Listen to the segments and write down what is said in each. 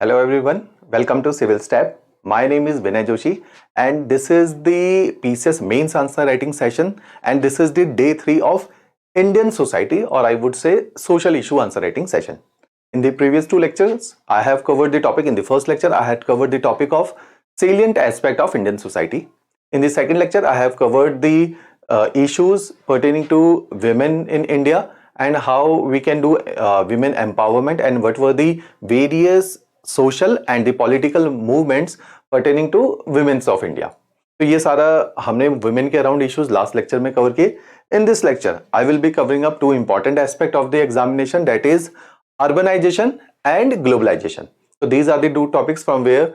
Hello everyone, welcome to Civil Step. My name is Vinay Joshi and this is the PCS mains answer writing session and this is the day 3 of Indian society, or I would say social issue answer writing session. In the previous 2 lectures, I have covered the topic. In the first lecture, I had covered the topic of salient aspect of Indian society. In the second lecture, I have covered the issues pertaining to women in India and how we can do women empowerment and what were the various social and the political movements pertaining to women's of India. तो ये सारा हमने women के around issues last lecture में cover किए. In this lecture I will be covering up 2 important aspect of the examination, that is urbanization and globalization. So these are the 2 topics from where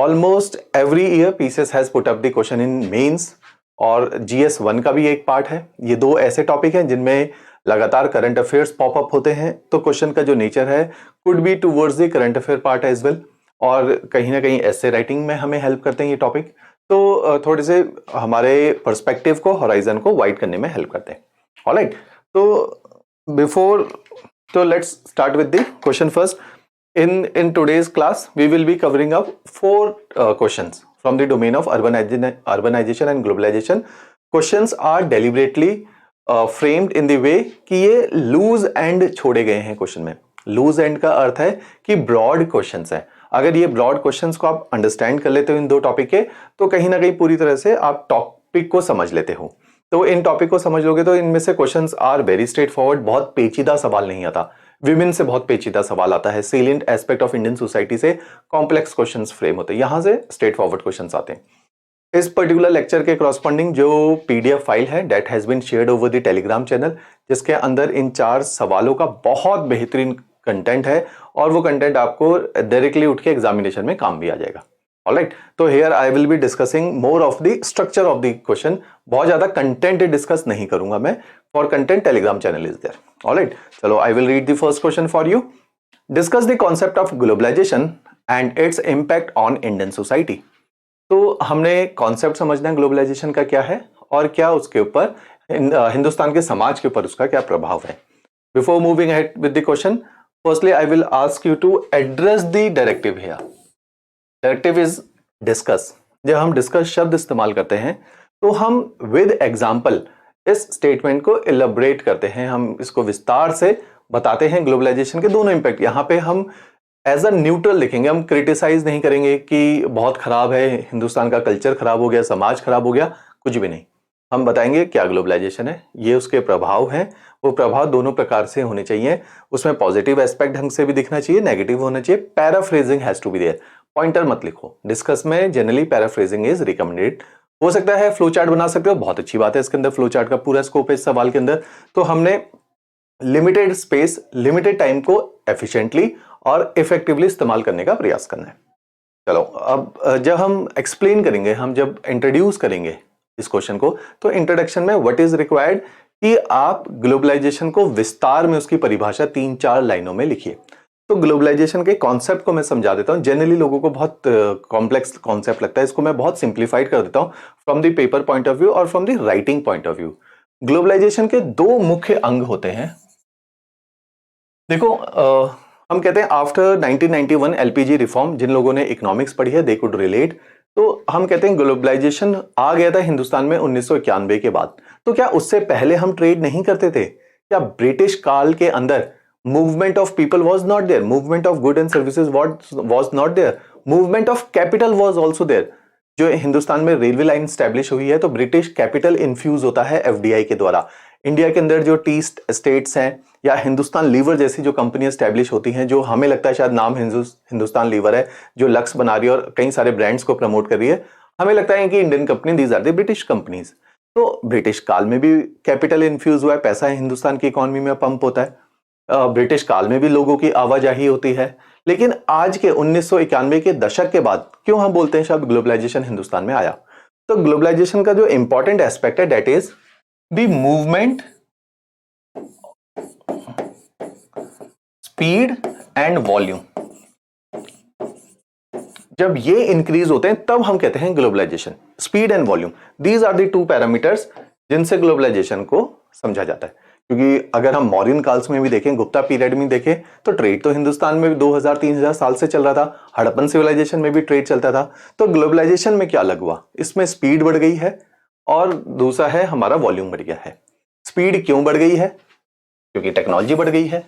almost every year PCS has put up the question in mains, और GS1 का भी एक part है. ये 2 ऐसे topic हैं जिनमें लगातार करंट अफेयर्स पॉप अप होते हैं, तो क्वेश्चन का जो नेचर है could be towards the current affair part as well, और कहीं ना कहीं ऐसे राइटिंग में हमें हेल्प करते हैं ये टॉपिक. तो थोड़े से हमारे पर्सपेक्टिव को, होराइजन को वाइड करने में हेल्प करते हैं. Alright, so let's start with the question first. In today's class we will be covering up 4 questions from the domain of urbanization and globalization. Questions are deliberately framed in the way कि ये loose and छोड़े गए हैं question में. Loose and का अर्थ है कि broad questions हैं. अगर ये ब्रॉड क्वेश्चंस को आप अंडरस्टैंड कर लेते हो इन 2 टॉपिक के, तो कहीं ना कहीं पूरी तरह से आप टॉपिक को समझ लेते हो. तो इन टॉपिक को समझ लोगे तो इनमें से questions are very straightforward. बहुत पेचीदा सवाल नहीं आता. विमेन से बहुत पेचीदा सवाल आता है. Salient aspect of Indian society से कॉम्प्लेक्स क्वेश्चंस फ्रेम होते हैं. यहां से स्ट्रेट फॉरवर्ड क्वेश्चंस आते हैं. इस पर्टिकुलर लेक्चर के करस्पॉन्डिंग जो पीडीएफ फाइल है that has been shared over the Telegram channel, जिसके अंदर इन 4 सवालों का बहुत बेहतरीन कंटेंट है, और वो कंटेंट आपको डायरेक्टली उठ के एग्जामिनेशन में काम भी आ जाएगा. ऑलराइट, तो here I will be discussing more of the structure of the question. बहुत ज्यादा कंटेंट डिस्कस नहीं करूंगा मैं. For content Telegram channel is there. Alright, चलो I will read the first question for you. Discuss the concept of globalisation and its impact on Indian society. तो हमने concept समझना है ग्लोबलाइजेशन का क्या है और क्या उसके ऊपर हिंदुस्तान के समाज के ऊपर उसका क्या प्रभाव है. Before moving ahead with the question, firstly I will ask you to address the directive here. Directive is discuss. जब हम डिस्कस शब्द इस्तेमाल करते हैं तो हम विद एग्जाम्पल इस स्टेटमेंट को इलेबरेट करते हैं, हम इसको विस्तार से बताते हैं ग्लोबलाइजेशन के दोनों इंपैक्ट. यहां पे हम एज अ न्यूट्रल लिखेंगे, हम क्रिटिसाइज नहीं करेंगे कि बहुत खराब है, हिंदुस्तान का कल्चर खराब हो गया, समाज खराब हो गया, कुछ भी नहीं. हम बताएंगे क्या ग्लोबलाइजेशन है, ये उसके प्रभाव है. वो प्रभाव दोनों प्रकार से होने चाहिए. उसमें पॉजिटिव एस्पेक्ट ढंग से भी दिखना चाहिए, नेगेटिव होना चाहिए. Paraphrasing has to be there. Pointer मत लिखो. डिस्कस में जनरली पैराफ्रेजिंग इज रिकमेंडेड. हो सकता है फ्लो चार्ट बना सकते हो, बहुत अच्छी बात है. इसके अंदर फ्लो चार्ट का पूरा स्कोप है इस सवाल के अंदर. तो हमने लिमिटेड स्पेस, लिमिटेड टाइम को एफिशिएंटली और इफेक्टिवली इस्तेमाल करने का प्रयास करना है. चलो, अब जब हम एक्सप्लेन करेंगे, हम जब इंट्रोड्यूस करेंगे इस क्वेश्चन को, तो इंट्रोडक्शन में व्हाट इज रिक्वायर्ड कि आप ग्लोबलाइजेशन को विस्तार में उसकी परिभाषा 3-4 लाइनों में लिखिए. तो ग्लोबलाइजेशन के कॉन्सेप्ट को मैं समझा देता हूं. जनरली लोगों को बहुत कॉम्प्लेक्स कॉन्सेप्ट लगता है, इसको मैं बहुत सिंप्लीफाइड कर देता हूं from the paper point of view और from the writing point of view. Globalisation के 2 मुख्य अंग होते हैं. देखो, हम कहते हैं आफ्टर 1991 एलपीजी रिफॉर्म, जिन लोगों ने इकोनॉमिक्स पढ़ी है दे कुड रिलेट. तो हम कहते हैं ग्लोबलाइजेशन आ गया था हिंदुस्तान में 1991 के बाद. तो क्या उससे पहले हम ट्रेड नहीं करते थे? क्या ब्रिटिश काल के अंदर movement of people was not there? Movement of good and services was not there? Movement of capital was also there. जो हिंदुस्तान में रेलवे लाइन स्टैब्लिश हुई है तो ब्रिटिश कैपिटल इन्फ्यूज होता है एफडीआई के द्वारा. इंडिया के अंदर जो टी स्टेट्स हैं या हिंदुस्तान लीवर जैसी जो कंपनियां स्टैब्लिश होती हैं, जो हमें लगता है शायद नाम हिंदुस्तान लीवर है, जो लक्स बना रही है और कई सारे ब्रांड्स को प्रमोट कर रही है, हमें लगता है कि Indian company, these are the British companies. तो ब्रिटिश काल में भी कैपिटल इन्फ्यूज हुआ है, पैसा हिंदुस्तान की इकोनॉमी में पंप होता है. ब्रिटिश काल में भी लोगों की आवाजाही होती है. लेकिन आज के 1991 के दशक के बाद क्यों हम बोलते हैं शब्द ग्लोबलाइजेशन हिंदुस्तान में आया? तो ग्लोबलाइजेशन का जो इंपॉर्टेंट एस्पेक्ट है that is the movement, speed and volume. जब ये इंक्रीज होते हैं तब हम कहते हैं globalisation. Speed and volume, these are the 2 parameters जिनसे ग्लोबलाइजेशन को समझा जाता है. क्योंकि अगर हम मौर्यन काल्स में भी देखें, गुप्ता पीरियड में देखें, तो ट्रेड तो हिंदुस्तान में भी 2000-3000 साल से चल रहा था। हड़प्पन सिविलाइजेशन में भी ट्रेड चलता था। तो ग्लोबलाइजेशन में क्या अलग हुआ? इसमें स्पीड बढ़ गई है और दूसरा है हमारा वॉल्यूम बढ़ गया है। स्पीड क्यों बढ़ गई है? क्योंकि टेक्नोलॉजी बढ़ गई है।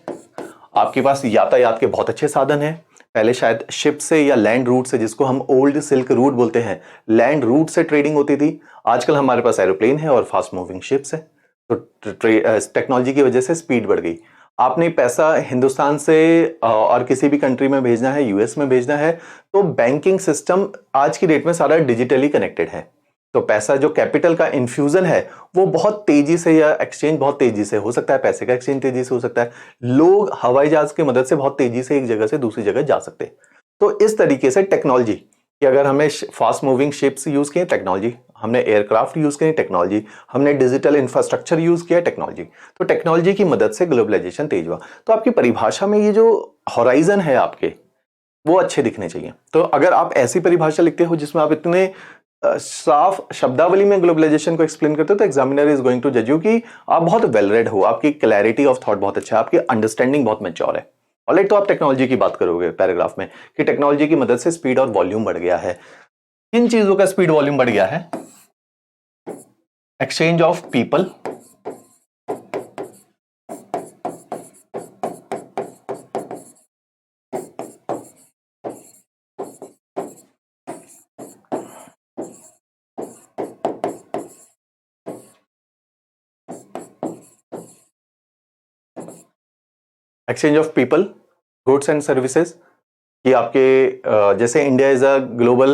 आपके पास यातायात के बहुत अच्छे साधन हैं। पहले शायद शिप से या लैंड रूट से, जिसको हम ओल्ड सिल्क रूट बोलते हैं, लैंड रूट से ट्रेडिंग होती थी। आजकल हमारे पास एरोप्लेन है और फास्ट मूविंग शिप्स है। तो टेक्नोलॉजी की वजह से स्पीड बढ़ गई। आपने पैसा हिंदुस्तान से और किसी भी कंट्री में भेजना है, यूएस में भेजना है, तो बैंकिंग सिस्टम आज की डेट में सारा डिजिटली कनेक्टेड है। तो पैसा जो कैपिटल का इन्फ्यूजन है वो बहुत तेजी से, या एक्सचेंज बहुत तेजी से हो सकता है, पैसे का एक्सचेंज तेजी से हो सकता है। लोग हवाई जहाज की मदद से बहुत तेजी से एक जगह से दूसरी जगह जा सकते हैं। तो इस तरीके से टेक्नोलॉजी कि अगर हमने फास्ट मूविंग शिप्स यूज किए, टेक्नोलॉजी, हमने एयरक्राफ्ट यूज किए, टेक्नोलॉजी, हमने डिजिटल इंफ्रास्ट्रक्चर यूज किया, टेक्नोलॉजी। तो टेक्नोलॉजी की मदद से ग्लोबलाइजेशन तेज हुआ। तो आपकी परिभाषा में ये जो हॉराइजन है आपके, वो अच्छे दिखने चाहिए। तो अगर आप ऐसी परिभाषा लिखते हो जिसमें आप इतने साफ शब्दावली में ग्लोबलाइजेशन को एक्सप्लेन करते हो, तो एग्जामिनर इज गोइंग टू जज यू कि आप बहुत वेल रेड हो, आपकी क्लैरिटी ऑफ थॉट बहुत अच्छा है, आपकी अंडरस्टैंडिंग बहुत मैच्योर है। ऑलराइट, तो आप टेक्नोलॉजी की बात करोगे पैराग्राफ में कि टेक्नोलॉजी की मदद से स्पीड और वॉल्यूम बढ़ गया है। किन चीजों का स्पीड वॉल्यूम बढ़ गया है? Exchange of people, exchange of people, goods and services. कि आपके जैसे India is a global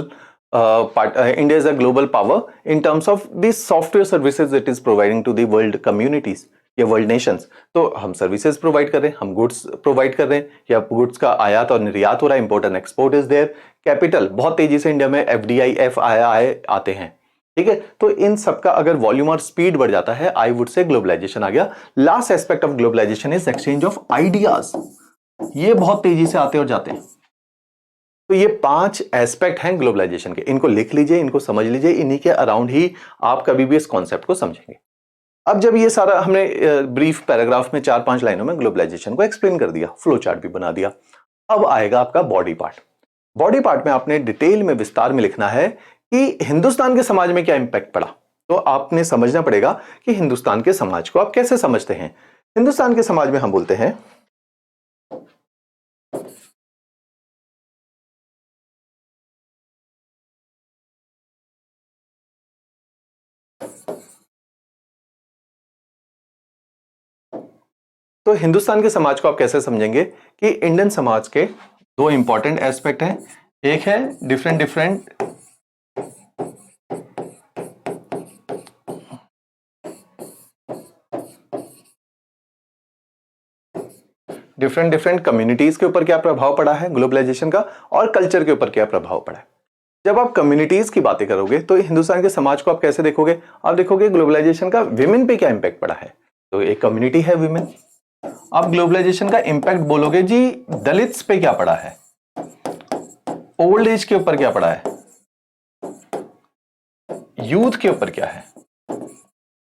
India is a global power in terms of the software services it is providing to the world communities या world nations. तो हम services provide कर रहे हैं, हम गुड्स प्रोवाइड कर रहे हैं, या गुड्स का आयात और निर्यात हो रहा है, import and export is there. Capital बहुत तेजी से इंडिया में एफडीआई, एफआईआई आते हैं, ठीक है। तो इन सबका अगर वॉल्यूम और स्पीड बढ़ जाता है, आई वुड से ग्लोबलाइजेशन आ गया। Last aspect of globalisation is exchange of ideas. ये बहुत तेजी से आते और जाते हैं। तो ये 5 एस्पेक्ट हैं ग्लोबलाइजेशन के। इनको लिख लीजिए, इनको समझ लीजिए, इन्हीं के अराउंड ही आप कभी भी इस कॉन्सेप्ट को समझेंगे। अब जब ये सारा हमने ब्रीफ पैराग्राफ में 4-5 लाइनों में ग्लोबलाइजेशन को एक्सप्लेन कर दिया, फ्लो चार्ट भी बना दिया, अब आएगा आपका बॉडी पार्ट। बॉडी पार्ट में आपने डिटेल में, विस्तार में लिखना है कि हिंदुस्तान के समाज में क्या इंपैक्ट पड़ा। तो आपने समझना पड़ेगा कि हिंदुस्तान के समाज को आप कैसे समझते हैं। हिंदुस्तान के समाज में हम बोलते हैं तो हिंदुस्तान के समाज को आप कैसे समझेंगे कि इंडियन समाज के 2 इंपॉर्टेंट एस्पेक्ट हैं। एक है डिफरेंट डिफरेंट कम्युनिटीज के ऊपर क्या प्रभाव पड़ा है ग्लोबलाइजेशन का, और कल्चर के ऊपर क्या प्रभाव पड़ा है। जब आप कम्युनिटीज की बातें करोगे तो हिंदुस्तान के समाज को आप कैसे देखोगे? आप देखोगे ग्लोबलाइजेशन का विमेन पे क्या इंपैक्ट पड़ा है। तो एक कम्युनिटी है विमेन। आप ग्लोबलाइजेशन का इंपैक्ट बोलोगे जी दलित्स पे क्या पड़ा है, ओल्ड एज के ऊपर क्या पड़ा है, यूथ के ऊपर क्या है।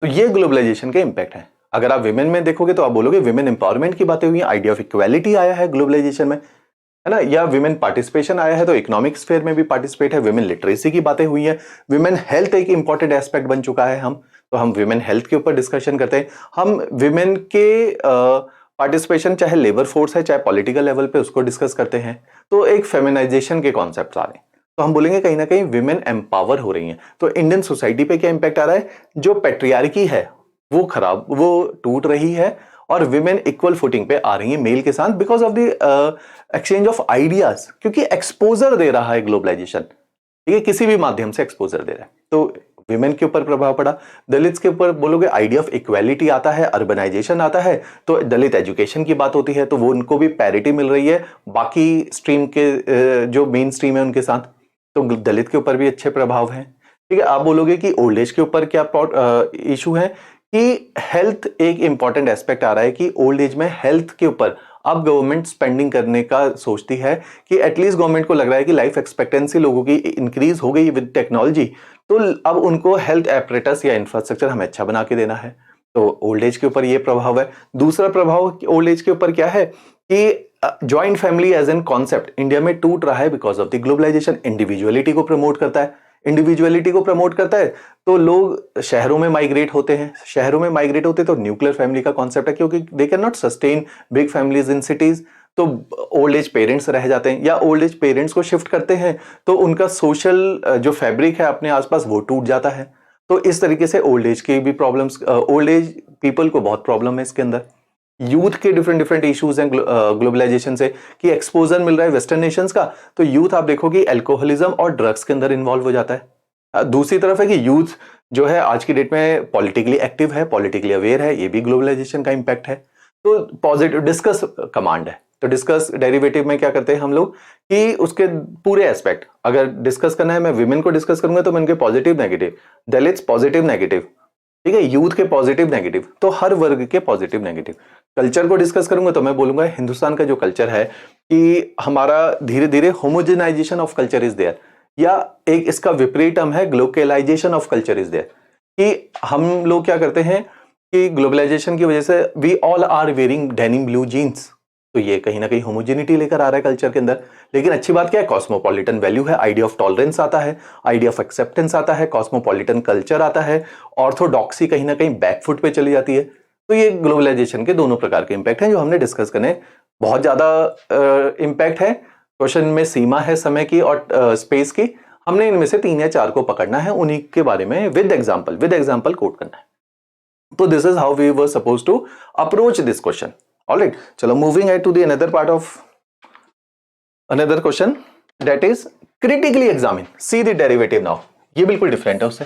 तो ये ग्लोबलाइजेशन के इंपैक्ट है। अगर आप विमेन में देखोगे तो आप बोलोगे विमेन एम्पावरमेंट की बातें हुई, आइडिया ऑफ इक्वालिटी आया है ग्लोबलाइजेशन में, है ना, या विमेन पार्टिसिपेशन आया है, तो इकोनॉमिक स्फीयर में भी पार्टिसिपेट है। विमेन लिटरेसी की बातें हुई है। विमेन हेल्थ एक इंपॉर्टेंट एस्पेक्ट बन चुका है। हम विमेन हेल्थ के ऊपर डिस्कशन करते हैं। हम विमेन के पार्टिसिपेशन, चाहे लेबर फोर्स है चाहे पॉलिटिकल लेवल पे, उसको डिस्कस करते हैं। तो एक फेमिनाइजेशन के कॉन्सेप्ट आ रहे हैं। तो हम बोलेंगे कहीं ना कहीं विमेन एम्पावर हो रही हैं। तो इंडियन सोसाइटी पे क्या इंपैक्ट आ रहा है? जो पेट्रियार्की है वो टूट रही है और विमेन इक्वल फुटिंग पे आ रही है मेल के साथ, because of the exchange of ideas. क्योंकि एक्सपोजर दे रहा है ग्लोबलाइजेशन, ठीक है, किसी भी माध्यम से एक्सपोजर दे रहा है। तो विमेन के ऊपर प्रभाव पड़ा। दलित्स के ऊपर बोलोगे आइडिया ऑफ इक्वालिटी आता है, अर्बनाइजेशन आता है, तो दलित एजुकेशन की बात होती है, तो वो उनको भी पैरिटी मिल रही है बाकी स्ट्रीम के जो मेन स्ट्रीम है उनके साथ। तो दलित के ऊपर भी अच्छे प्रभाव हैं, ठीक है। आप बोलोगे कि ओल्ड एज के ऊपर क्या इशू है कि हेल्थ एक इंपॉर्टेंट एस्पेक्ट आ रहा है कि ओल्ड एज में हेल्थ के ऊपर अब गवर्नमेंट स्पेंडिंग करने का सोचती है कि एटलीस्ट गवर्नमेंट को लग रहा है कि लाइफ एक्सपेक्टेंसी लोगों की इंक्रीज हो गई विद टेक्नोलॉजी, तो अब उनको हेल्थ एपरेटस या इंफ्रास्ट्रक्चर हमें अच्छा बना के देना है। तो ओल्ड एज के ऊपर ये प्रभाव है। दूसरा प्रभाव ओल्ड एज के ऊपर क्या है कि joint family as an concept India में टूट रहा है because of the globalisation. Individuality को प्रमोट करता है, इंडिविजुअलिटी को प्रमोट करता है तो लोग शहरों में माइग्रेट होते हैं, शहरों में माइग्रेट होते हैं तो न्यूक्लियर फैमिली का कॉन्सेप्ट है, क्योंकि they can not sustain big families in cities, तो ओल्ड एज पेरेंट्स रह जाते हैं, या ओल्ड एज पेरेंट्स को शिफ्ट करते हैं तो उनका सोशल जो फैब्रिक है अपने आसपास वो टूट जाता है। तो इस तरीके से ओल्ड एज की भी प्रॉब्लम्स, ओल्ड एज पीपल को बहुत प्रॉब्लम है इसके अंदर। यूथ के डिफरेंट डिफरेंट इश्यूज हैं ग्लोबलाइजेशन से कि एक्सपोजर मिल रहा है वेस्टर्न नेशंस का, तो यूथ आप देखो कि अल्कोहलिज्म और ड्रग्स के अंदर इन्वॉल्व हो जाता है। दूसरी तरफ है कि यूथ जो है आज की डेट में पॉलिटिकली एक्टिव है, पॉलिटिकली अवेयर है, ये भी ग्लोबलाइजेशन का इंपैक्ट है। तो पॉजिटिव डिस्कस कमांड है, तो डिस्कस डेरिवेटिव में क्या करते हैं हम लोग कि उसके पूरे एस्पेक्ट अगर डिस्कस करना है, मैं विमेन को डिस्कस करूंगा तो मैं उनके positive negative, Dalits positive negative, ठीक है, यूथ के पॉजिटिव नेगेटिव, तो हर वर्ग के पॉजिटिव नेगेटिव। कल्चर को डिस्कस करूंगा तो मैं बोलूंगा हिंदुस्तान का जो कल्चर है कि हमारा धीरे धीरे homogenisation of culture is there, या एक इसका विपरीत टर्म है glocalisation of culture is there, कि हम लोग क्या करते हैं कि ग्लोबलाइजेशन की वजह से we all are wearing denim blue jeans, तो ये कहीं ना कहीं होमोजेनिटी लेकर आ रहा है कल्चर के अंदर। लेकिन अच्छी बात क्या है, कॉस्मोपॉलिटन वैल्यू है, आइडिया ऑफ टॉलरेंस आता है, आइडिया ऑफ एक्सेप्टेंस आता है, कॉस्मोपॉलिटन कल्चर आता है, ऑर्थोडॉक्सी कहीं ना कहीं बैकफुट पे चली जाती है। तो ये ग्लोबलाइजेशन के दोनों प्रकार के इंपैक्ट हैं जो हमने डिस्कस करने। बहुत ज्यादा इंपैक्ट है, क्वेश्चन में सीमा है समय की और स्पेस की, हमने इनमें से 3 या 4 को पकड़ना है, उन्हीं के बारे में विद एग्जांपल कोट करना है। तो this is how we were suppose to approach this question. Alright, चलो moving at to the another part of another question, that is critically examine, see the derivative now. ये बिल्कुल different है उससे।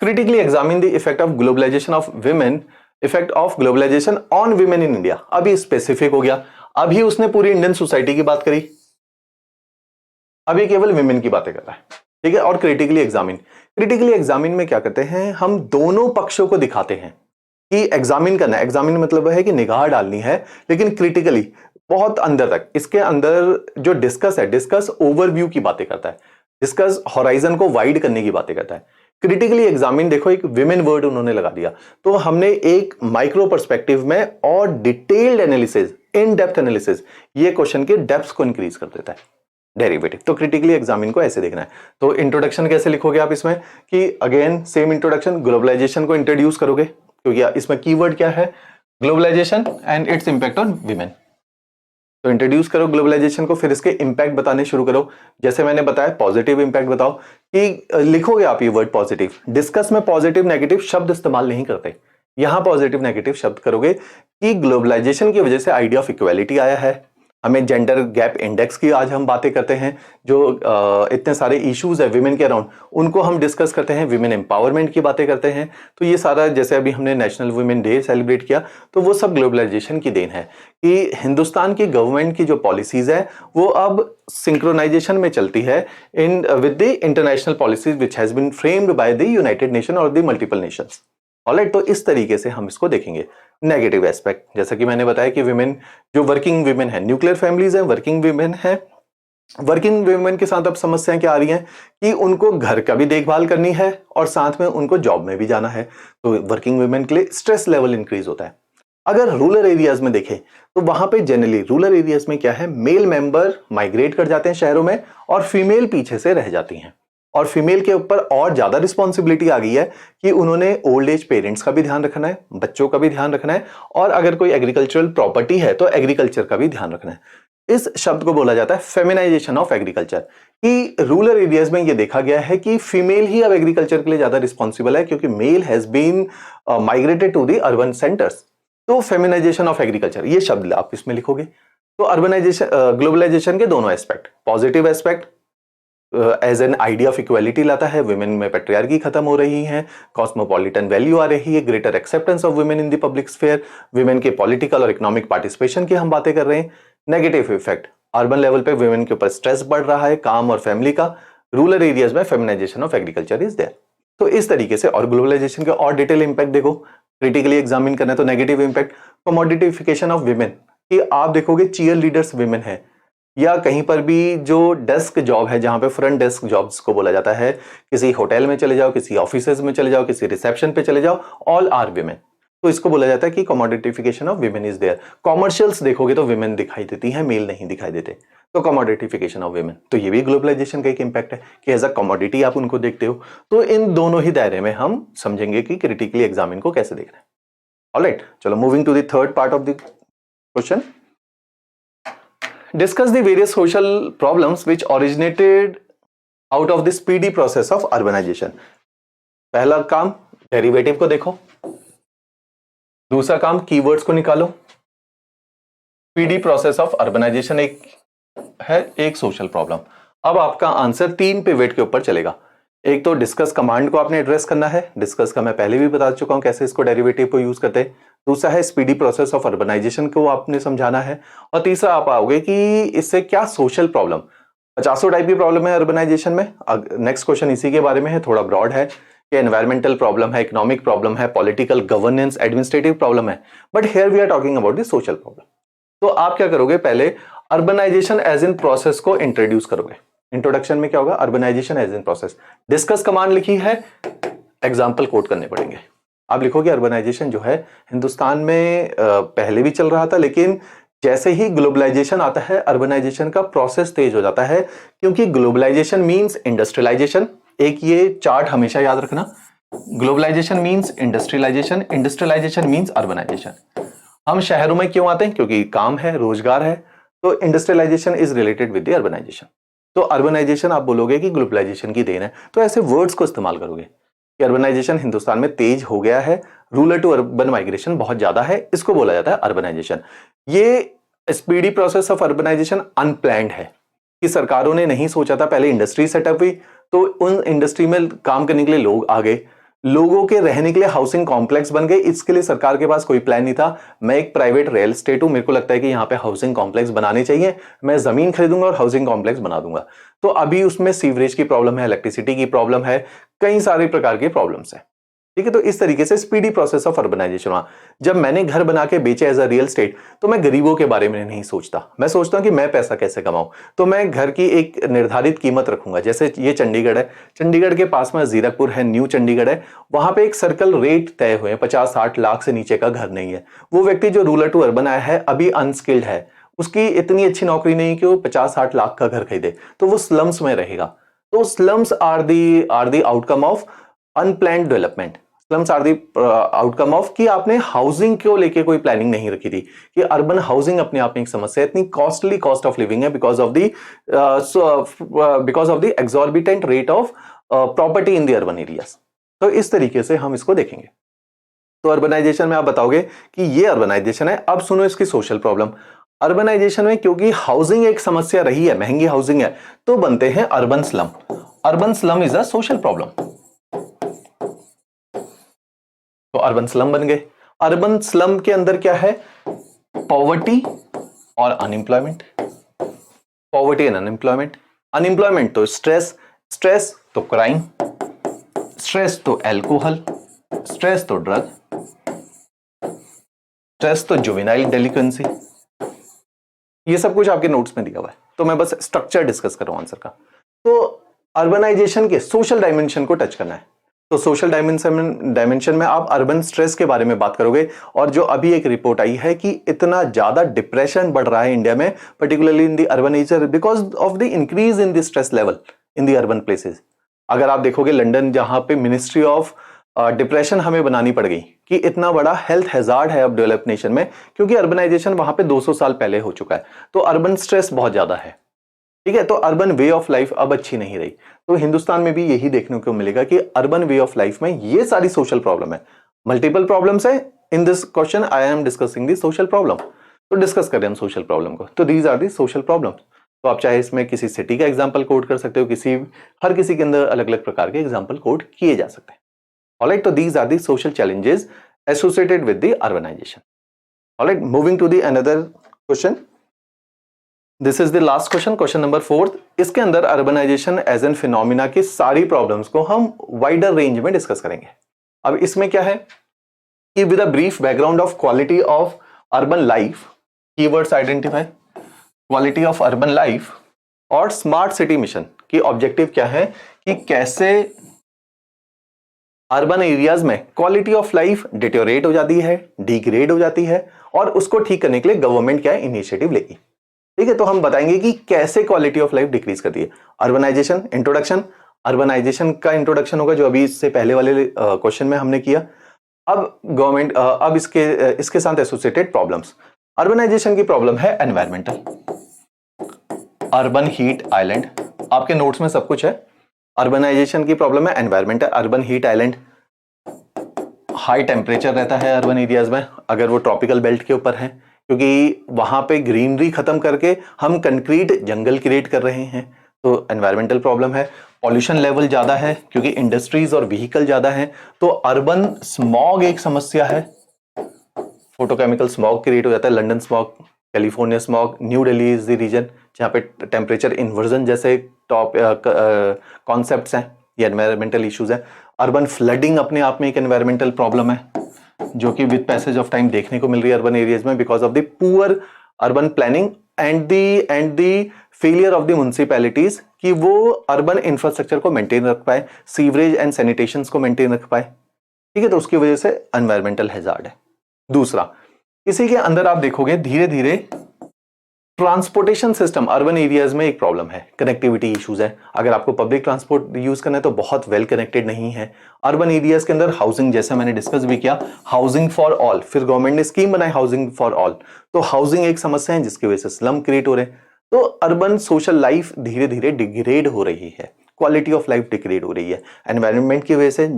Critically examine the effect of globalisation of women, effect of globalisation on women in India. अभी specific हो गया, अभी उसने पूरी इंडियन सोसाइटी की बात करी, अभी केवल विमेन की बातें कर रहा है, ठीक है। और क्रिटिकली एग्जामिन में क्या करते हैं, हम दोनों पक्षों को दिखाते हैं कि एग्जामिन करना है। एग्जामिन मतलब है कि निगाह डालनी है, लेकिन क्रिटिकली बहुत अंदर तक। इसके अंदर जो डिस्कस है, डिस्कस ओवरव्यू की बातें करता है, डिस्कस हॉराइजन को वाइड करने की बातें करता है। क्रिटिकली एग्जामिन, देखो एक विमेन वर्ड उन्होंने लगा दिया, तो हमने एक माइक्रो पर्सपेक्टिव में और detailed analysis, in depth analysis, ये क्वेश्चन के डेप्थ को इंक्रीज कर देता है डेरिवेटिव। तो क्रिटिकली एग्जामिन को ऐसे देखना है। तो इंट्रोडक्शन कैसे लिखोगे आप इसमें कि अगेन सेम इंट्रोडक्शन, ग्लोबलाइजेशन को इंट्रोड्यूस करोगे, क्योंकि इसमें कीवर्ड क्या है, globalisation and its impact on women. तो इंट्रोड्यूस करो ग्लोबलाइजेशन को, फिर इसके इंपैक्ट बताने शुरू करो। जैसे मैंने बताया पॉजिटिव इंपैक्ट बताओ, कि लिखोगे आप ये वर्ड पॉजिटिव। डिस्कस में पॉजिटिव नेगेटिव शब्द इस्तेमाल नहीं करते, यहां पॉजिटिव नेगेटिव शब्द करोगे कि ग्लोबलाइजेशन की वजह से आइडिया ऑफ इक्वालिटी आया है, हमें जेंडर गैप इंडेक्स की आज हम बातें करते हैं, जो इतने सारे इश्यूज है विमेन के अराउंड उनको हम डिस्कस करते हैं, विमेन एम्पावरमेंट की बातें करते हैं। तो ये सारा, जैसे अभी हमने नेशनल वुमेन डे सेलिब्रेट किया, तो वो सब ग्लोबलाइजेशन की देन है कि हिंदुस्तान की गवर्नमेंट की जो पॉलिसीज है वो अब सिंक्रोनाइजेशन में चलती है in with the international policies which has been framed by the United Nation और द मल्टीपल नेशंस। ऑलराइट, तो इस तरीके से हम इसको देखेंगे। नेगेटिव एस्पेक्ट, जैसा कि मैंने बताया कि विमेन, जो वर्किंग विमेन है, न्यूक्लियर फैमिलीज है, वर्किंग विमेन है, वर्किंग विमेन के साथ अब समस्याएं क्या आ रही हैं कि उनको घर का भी देखभाल करनी है और साथ में उनको जॉब में भी जाना है, तो वर्किंग विमेन के लिए स्ट्रेस लेवल इंक्रीज होता है। अगर रूरल एरियाज में देखें तो वहां पे जनरली रूरल एरियाज में क्या है, मेल मेंबर माइग्रेट कर जाते हैं शहरों में और फीमेल पीछे से रह जाती हैं, और फीमेल के ऊपर और ज्यादा रिस्पॉन्सिबिलिटी आ गई है कि उन्होंने ओल्ड एज पेरेंट्स का भी ध्यान रखना है, बच्चों का भी ध्यान रखना है, और अगर कोई एग्रीकल्चरल प्रॉपर्टी है तो एग्रीकल्चर का भी ध्यान रखना है। इस शब्द को बोला जाता है फेमिनाइजेशन ऑफ एग्रीकल्चर, कि रूरल एरियाज में यह देखा गया है कि फीमेल ही अब एग्रीकल्चर के लिए ज्यादा रिस्पॉन्सिबल है, क्योंकि male has been migrated to the urban centres. तो फेमिनाइजेशन ऑफ एग्रीकल्चर, ये शब्द आप इसमें लिखोगे। तो अर्बनाइजेशन, ग्लोबलाइजेशन के दोनों aspect, positive aspect as an idea of equality लाता है, वुमेन में पैट्रियार्की खत्म हो रही है, कॉस्मोपॉलिटन वैल्यू आ रही है, greater acceptance of women in the public sphere, women के पॉलिटिकल और इकोनॉमिक पार्टिसिपेशन की हम बातें कर रहे हैं। नेगेटिव इफेक्ट, अर्बन लेवल पे वुमेन के ऊपर स्ट्रेस बढ़ रहा है काम और फैमिली का, रूरल एरियाज में feminisation of agriculture is there. तो इस तरीके से, और ग्लोबलाइजेशन के और डिटेल इंपैक्ट देखो, क्रिटिकली एग्जामिन करना है तो negative impact, commodification of women, कि आप देखोगे चीयर लीडर्स विमेन है, या कहीं पर भी जो डेस्क जॉब है, जहां पे फ्रंट डेस्क जॉब्स को बोला जाता है, किसी होटल में चले जाओ, किसी ऑफिसेज में चले जाओ, किसी रिसेप्शन पे चले जाओ, ऑल आर विमेन। तो इसको बोला जाता है कि कमोडिटिफिकेशन of women is there. Commercials देखोगे तो विमेन दिखाई देती हैं, मेल नहीं दिखाई देते, तो कमोडिटिफिकेशन ऑफ विमेन। तो ये भी ग्लोबलाइजेशन का एक इंपैक्ट है कि एज अ कमोडिटी आप उनको देखते हो। तो इन दोनों ही दायरे में हम समझेंगे कि क्रिटिकली एग्जामिन को कैसे देखना है। ऑलराइट, चलो moving to the third part of the question. Discuss the various social problems which originated out of the speedy process of urbanization. पहला काम डेरिवेटिव को देखो, दूसरा काम कीवर्ड्स को निकालो। स्पीडी प्रोसेस ऑफ अर्बनाइजेशन एक है, एक सोशल प्रॉब्लम। अब आपका आंसर 3 पिवट के ऊपर चलेगा। एक तो डिस्कस कमांड को आपने एड्रेस करना है, डिस्कस का मैं पहले भी बता चुका हूं कैसे इसको डेरिवेटिव को यूज करते हैं। दूसरा है स्पीडी प्रोसेस ऑफ अर्बनाइजेशन को आपने समझाना है, और तीसरा आप आओगे कि इससे क्या सोशल प्रॉब्लम, 50 टाइप की प्रॉब्लम है अर्बनाइजेशन में। नेक्स्ट क्वेश्चन इसी के बारे में है, थोड़ा ब्रॉड है कि एनवायरमेंटल प्रॉब्लम है, इकोनॉमिक प्रॉब्लम है, पॉलिटिकल गवर्नेंस, एडमिनिस्ट्रेटिव प्रॉब्लम है, but here we are talking about the social problem. तो आप क्या करोगे, पहले अर्बनाइजेशन एज इन प्रोसेस को इंट्रोड्यूस करोगे। इंट्रोडक्शन में क्या होगा, urbanisation as in process. Discuss command लिखी है, एग्जाम्पल कोट करने पड़ेंगे। आप लिखोगे अर्बनाइजेशन जो है हिंदुस्तान में पहले भी चल रहा था, लेकिन जैसे ही ग्लोबलाइजेशन आता है अर्बनाइजेशन का प्रोसेस तेज हो जाता है, क्योंकि ग्लोबलाइजेशन मींस इंडस्ट्रियलाइजेशन। एक ये चार्ट हमेशा याद रखना, globalisation means industrialisation, industrialisation means urbanisation. हम शहरों में क्यों आते हैं, क्योंकि काम है, रोजगार है, तो industrialisation is related with the urbanisation. तो अर्बनाइजेशन आप बोलोगे कि ग्लोबलाइजेशन की देन है, तो ऐसे वर्ड्स को इस्तेमाल करोगे कि अर्बनाइजेशन हिंदुस्तान में तेज हो गया है, रूरल टू अर्बन माइग्रेशन बहुत ज्यादा है, इसको बोला जाता है अर्बनाइजेशन। ये speedy process of urbanisation unplanned है कि सरकारों ने नहीं सोचा था, पहले इंडस्ट्री सेटअप हुई तो उन इंडस्ट्री में काम करने के लिए लोग आ गए, लोगों के रहने के लिए हाउसिंग कॉम्प्लेक्स बन गए, इसके लिए सरकार के पास कोई प्लान नहीं था। मैं एक प्राइवेट रियल एस्टेट हूं, मेरे को लगता है कि यहाँ पे हाउसिंग कॉम्प्लेक्स बनाने चाहिए, मैं जमीन खरीदूंगा और हाउसिंग कॉम्प्लेक्स बना दूंगा। तो अभी उसमें सीवरेज की प्रॉब्लम है, इलेक्ट्रिसिटी की प्रॉब्लम है, कई सारे प्रकार की प्रॉब्लम्स है, ठीक है। तो इस तरीके से स्पीडी प्रोसेस ऑफ अर्बनाइजेशन हुआ। जब मैंने घर बना के बेचे एज अ रियल एस्टेट, तो मैं गरीबों के बारे में नहीं सोचता, मैं सोचता हूं कि मैं पैसा कैसे कमाऊं। तो मैं घर की एक निर्धारित कीमत रखूंगा, जैसे ये चंडीगढ़ है, चंडीगढ़ के पास में जीरकपुर है, न्यू चंडीगढ़ है, वहां पे एक सर्कल रेट तय हुए हैं, 50-60 लाख से नीचे का घर नहीं है। वो व्यक्ति जो रूरल टू अर्बन आया है, अभी अनस्किल्ड है, उसकी इतनी अच्छी नौकरी नहीं कि वो 50-60 लाख का घर खरीदे, तो वो स्लम्स में रहेगा। तो slums are the outcome of unplanned development. Slums are the outcome of कि आपने हाउसिंग को लेके कोई प्लानिंग नहीं रखी थी, कि अर्बन हाउसिंग अपने आप में एक समस्या है, इतनी कॉस्टली कॉस्ट ऑफ लिविंग है because of the exorbitant rate of property in the urban areas. तो इस तरीके से हम इसको देखेंगे। तो अर्बनाइजेशन में आप बताओगे कि ये अर्बनाइजेशन है। अब सुनो इसकी सोशल प्रॉब्लम। अर्बनाइजेशन में क्योंकि हाउसिंग एक समस्या रही है, महंगी हाउसिंग है, तो बनते हैं urban slum. Urban slum is a social problem, तो अर्बन स्लम बन गए। अर्बन स्लम के अंदर क्या है, पॉवर्टी और unemployment. Poverty and unemployment. Unemployment तो स्ट्रेस, स्ट्रेस तो क्राइम, स्ट्रेस तो एल्कोहल, स्ट्रेस तो ड्रग, स्ट्रेस तो जुवेनाइल डेलिक्वेंसी। ये सब कुछ आपके नोट्स में दिया हुआ है, तो मैं बस स्ट्रक्चर डिस्कस कर रहा हूं आंसर का। तो अर्बनाइजेशन के सोशल डायमेंशन को टच करना है। तो सोशल डायमेंशन में आप अर्बन स्ट्रेस के बारे में बात करोगे, और जो अभी एक रिपोर्ट आई है कि इतना ज्यादा डिप्रेशन बढ़ रहा है इंडिया में, particularly in the urban area, because of the increase in the stress level in the urban places. अगर आप देखोगे लंदन, जहां पे मिनिस्ट्री ऑफ डिप्रेशन हमें बनानी पड़ गई कि इतना बड़ा हेल्थ हैजार्ड है अब डेवलप नेशन में, क्योंकि अर्बनाइजेशन वहां पे 200 साल पहले हो चुका है, तो अर्बन स्ट्रेस बहुत ज्यादा है, ठीक है। तो अर्बन वे ऑफ लाइफ अब अच्छी नहीं रही। तो हिंदुस्तान में भी यही देखने को मिलेगा कि अर्बन वे ऑफ लाइफ में ये सारी सोशल प्रॉब्लम है, मल्टीपल प्रॉब्लम्स है। In this question I am discussing the social problem. तो डिस्कस करें हम सोशल प्रॉब्लम को। तो these are the social problem. तो आप चाहे इसमें किसी सिटी का एग्जाम्पल कोड कर सकते हो, हर किसी के अंदर अलग अलग प्रकार के एग्जाम्पल कोड किए जा सकते हैं। Alright, so these are the social challenges associated with the urbanization. Alright, moving to the another question. This is the last question, question number 4. इसके अंदर urbanization as an phenomena की सारी प्रॉब्लम्स को हम wider रेंज में discuss करेंगे। अब इसमें क्या है कि with a brief background of quality of urban life, keywords identify, quality of urban life और स्मार्ट सिटी मिशन की ऑब्जेक्टिव क्या है कि कैसे अर्बन एरियाज में क्वालिटी ऑफ लाइफ डिटेरियोरेट हो जाती है, डिग्रेड हो जाती है, और उसको ठीक करने के लिए गवर्नमेंट क्या इनिशिएटिव लेगी। ठीक है, तो हम बताएंगे कि कैसे क्वालिटी ऑफ लाइफ डिक्रीज करती है। अर्बनाइजेशन इंट्रोडक्शन, अर्बनाइजेशन का इंट्रोडक्शन होगा जो अभी इससे पहले वाले क्वेश्चन में हमने किया। अब गवर्नमेंट अब इसके साथ एसोसिएटेड प्रॉब्लम्स। अर्बनाइजेशन की प्रॉब्लम है एनवायरमेंटल, अर्बन हीट आइलैंड, आपके नोट्स में सब कुछ है। अर्बनाइजेशन की प्रॉब्लम है environmental, urban heat island, high temperature रहता है अर्बन एरियाज में अगर वो ट्रॉपिकल बेल्ट के ऊपर है, क्योंकि वहां पे ग्रीनरी खत्म करके हम कंक्रीट जंगल क्रिएट कर रहे हैं, तो एनवायरमेंटल प्रॉब्लम है। पॉल्यूशन लेवल ज्यादा है क्योंकि इंडस्ट्रीज और व्हीकल ज्यादा है, तो अर्बन स्मॉग एक समस्या है, फोटोकेमिकल स्मॉग क्रिएट हो जाता है, London smog, California smog, New Delhi is the region जहाँ पे टेम्परेचर इन्वर्जन जैसे टॉप कॉन्सेप्ट्स हैं, ये एनवायरमेंटल इश्यूज हैं। अर्बन फ्लडिंग अपने आप में एक एनवायरमेंटल प्रॉब्लम है जो कि विद पैसेज ऑफ टाइम देखने को मिल रही है अर्बन एरियाज में because of the poor urban planning and the failure of the municipalities कि वो अर्बन इंफ्रास्ट्रक्चर को मेंटेन रख पाए, सीवरेज एंड सैनिटेशन को मेंटेन रख पाए। ठीक है, तो उसकी वजह से एनवायरमेंटल हैजार्ड है। दूसरा, इसी के अंदर आप देखोगे धीरे धीरे ट्रांसपोर्टेशन सिस्टम अर्बन एरियाज में एक प्रॉब्लम है, कनेक्टिविटी इश्यूज है। अगर आपको पब्लिक ट्रांसपोर्ट यूज करना है तो बहुत वेल कनेक्टेड नहीं है। अर्बन एरियाज के अंदर हाउसिंग, जैसे मैंने डिस्कस भी किया, हाउसिंग फॉर ऑल, फिर गवर्नमेंट ने स्कीम बनाई हाउसिंग फॉर ऑल, तो हाउसिंग एक समस्या है जिसकी वजह से स्लम क्रिएट हो रहे हैं। तो अर्बन सोशल लाइफ धीरे धीरे डिग्रेड हो रही है, क्वालिटी ऑफ लाइफ डिग्रेड हो रही है एनवायरमेंट की वजह से।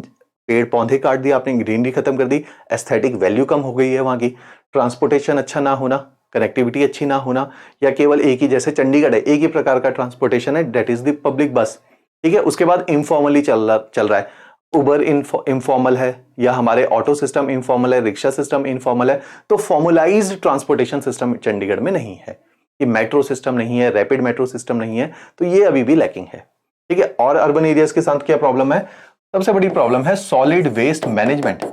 पेड़ पौधे काट दिए आपने, ग्रीनरी खत्म कर दी, एस्थेटिक वैल्यू कम हो गई है वहां की, ट्रांसपोर्टेशन अच्छा ना होना, कनेक्टिविटी अच्छी ना होना, या केवल एक ही, जैसे चंडीगढ़ है एक ही प्रकार का ट्रांसपोर्टेशन है, दैट इज द पब्लिक बस। ठीक है, उसके बाद इनफॉर्मली चल रहा है, उबर इनफॉर्मल है, या हमारे ऑटो सिस्टम इनफॉर्मल है, रिक्शा सिस्टम इनफॉर्मल है। तो फॉर्मलाइज्ड ट्रांसपोर्टेशन सिस्टम चंडीगढ़ में नहीं है, ये मेट्रो सिस्टम नहीं है, रैपिड मेट्रो सिस्टम नहीं है, तो ये अभी भी लैकिंग है। ठीक है, और अर्बन एरियाज के साथ क्या प्रॉब्लम है? सबसे बड़ी प्रॉब्लम है सॉलिड वेस्ट मैनेजमेंट।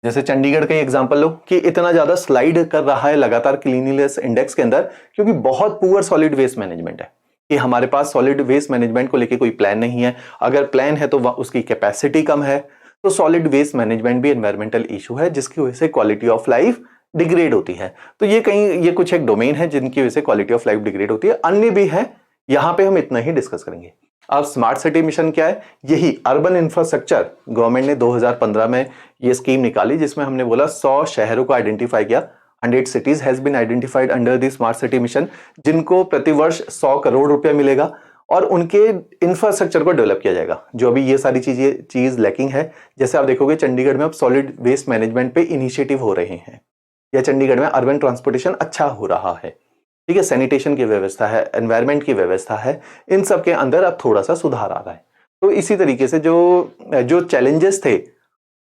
जैसे चंडीगढ़ का एग्जांपल लो कि इतना ज्यादा स्लाइड कर रहा है लगातार क्लीनलीनेस इंडेक्स के अंदर क्योंकि बहुत पुअर सॉलिड वेस्ट मैनेजमेंट है कि हमारे पास सॉलिड वेस्ट मैनेजमेंट को लेके कोई प्लान नहीं है। अगर प्लान है तो उसकी कैपेसिटी कम है, तो सॉलिड वेस्ट मैनेजमेंट भी एनवायरमेंटल इशू है जिसकी वजह से क्वालिटी ऑफ लाइफ डिग्रेड होती है। तो ये कुछ एक डोमेन है जिनकी वजह से क्वालिटी ऑफ लाइफ डिग्रेड होती है। अन्य भी है, यहां पे हम इतना ही डिस्कस करेंगे। अब स्मार्ट सिटी मिशन क्या है? यही अर्बन इंफ्रास्ट्रक्चर, गवर्नमेंट ने 2015 में ये स्कीम निकाली जिसमें हमने बोला 100 शहरों को आइडेंटिफाई किया, 100 cities has been identified under the smart city mission, जिनको प्रतिवर्ष 100 करोड़ रुपया मिलेगा और उनके इंफ्रास्ट्रक्चर को डेवलप किया जाएगा। जो अभी ये सारी चीज लैकिंग है, जैसे आप देखोगे चंडीगढ़ में अब सॉलिड वेस्ट मैनेजमेंट पे इनिशिएटिव हो रहे हैं, या चंडीगढ़ में अर्बन ट्रांसपोर्टेशन अच्छा हो रहा है। ठीक है, सैनिटेशन की व्यवस्था है, एनवायरमेंट की व्यवस्था है, इन सब के अंदर अब थोड़ा सा सुधार आ रहा है। तो इसी तरीके से जो चैलेंजेस थे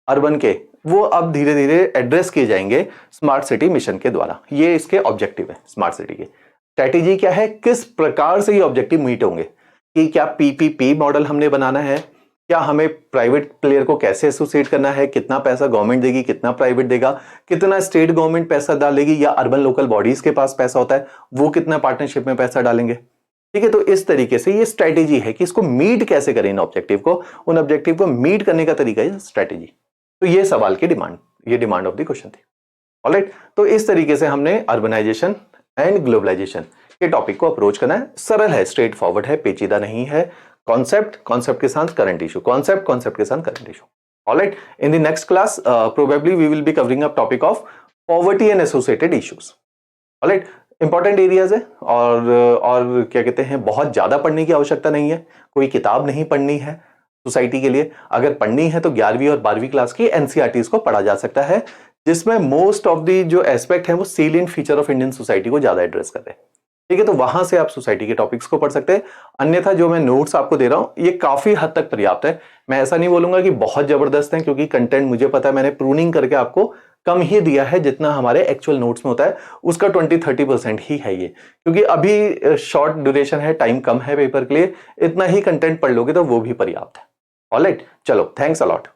अर्बन के, वो अब धीरे धीरे एड्रेस किए जाएंगे स्मार्ट सिटी मिशन के द्वारा। ये इसके ऑब्जेक्टिव है स्मार्ट सिटी के। स्ट्रैटेजी क्या है, किस प्रकार से ये ऑब्जेक्टिव मीट होंगे, कि क्या पीपीपी मॉडल हमने बनाना है, क्या हमें प्राइवेट प्लेयर को कैसे एसोसिएट करना है, कितना पैसा गवर्नमेंट देगी, कितना प्राइवेट देगा, कितना स्टेट गवर्नमेंट पैसा डालेगी, या अर्बन लोकल बॉडीज के पास पैसा होता है वो कितना पार्टनरशिप में पैसा डालेंगे। ठीक है, तो इस तरीके से ये स्ट्रैटेजी है कि इसको मीट कैसे करें, इन ऑब्जेक्टिव को, उन ऑब्जेक्टिव को मीट करने का तरीका है स्ट्रैटेजी। तो ये सवाल की डिमांड ऑफ द क्वेश्चन थी। ऑलराइट, तो इस तरीके से हमने अर्बनाइजेशन एंड ग्लोबलाइजेशन के टॉपिक को अप्रोच करना है। सरल है, स्ट्रेट फॉरवर्ड है, पेचीदा नहीं है। कॉन्सेप्ट के साथ करंट इशू, कॉन्सेप्ट के साथ current issue. Alright, in the next class probably we will be covering up topic of poverty and associated issues. Alright, important areas है और क्या कहते हैं, बहुत ज्यादा पढ़ने की आवश्यकता नहीं है, कोई किताब नहीं पढ़नी है सोसाइटी के लिए। अगर पढ़नी है तो 11वीं और 12वीं क्लास की एनसीईआरटीज को पढ़ा जा सकता है, जिसमें मोस्ट ऑफ द जो एस्पेक्ट है वो salient feature of Indian society को ज्यादा एड्रेस कर रहे हैं। ठीक है, तो वहां से आप सोसाइटी के टॉपिक्स को पढ़ सकते हैं। अन्यथा जो मैं नोट्स आपको दे रहा हूं ये काफी हद तक पर्याप्त है। मैं ऐसा नहीं बोलूंगा कि बहुत जबरदस्त है, क्योंकि कंटेंट मुझे पता है, मैंने प्रूनिंग करके आपको कम ही दिया है, जितना हमारे एक्चुअल नोट्स में होता है उसका 20-30% ही है ये, क्योंकि अभी शॉर्ट ड्यूरेशन है, टाइम कम है पेपर के लिए, इतना ही कंटेंट पढ़ लोगे तो वो भी पर्याप्त है। ऑलराइट, चलो, थैंक्स अ लॉट।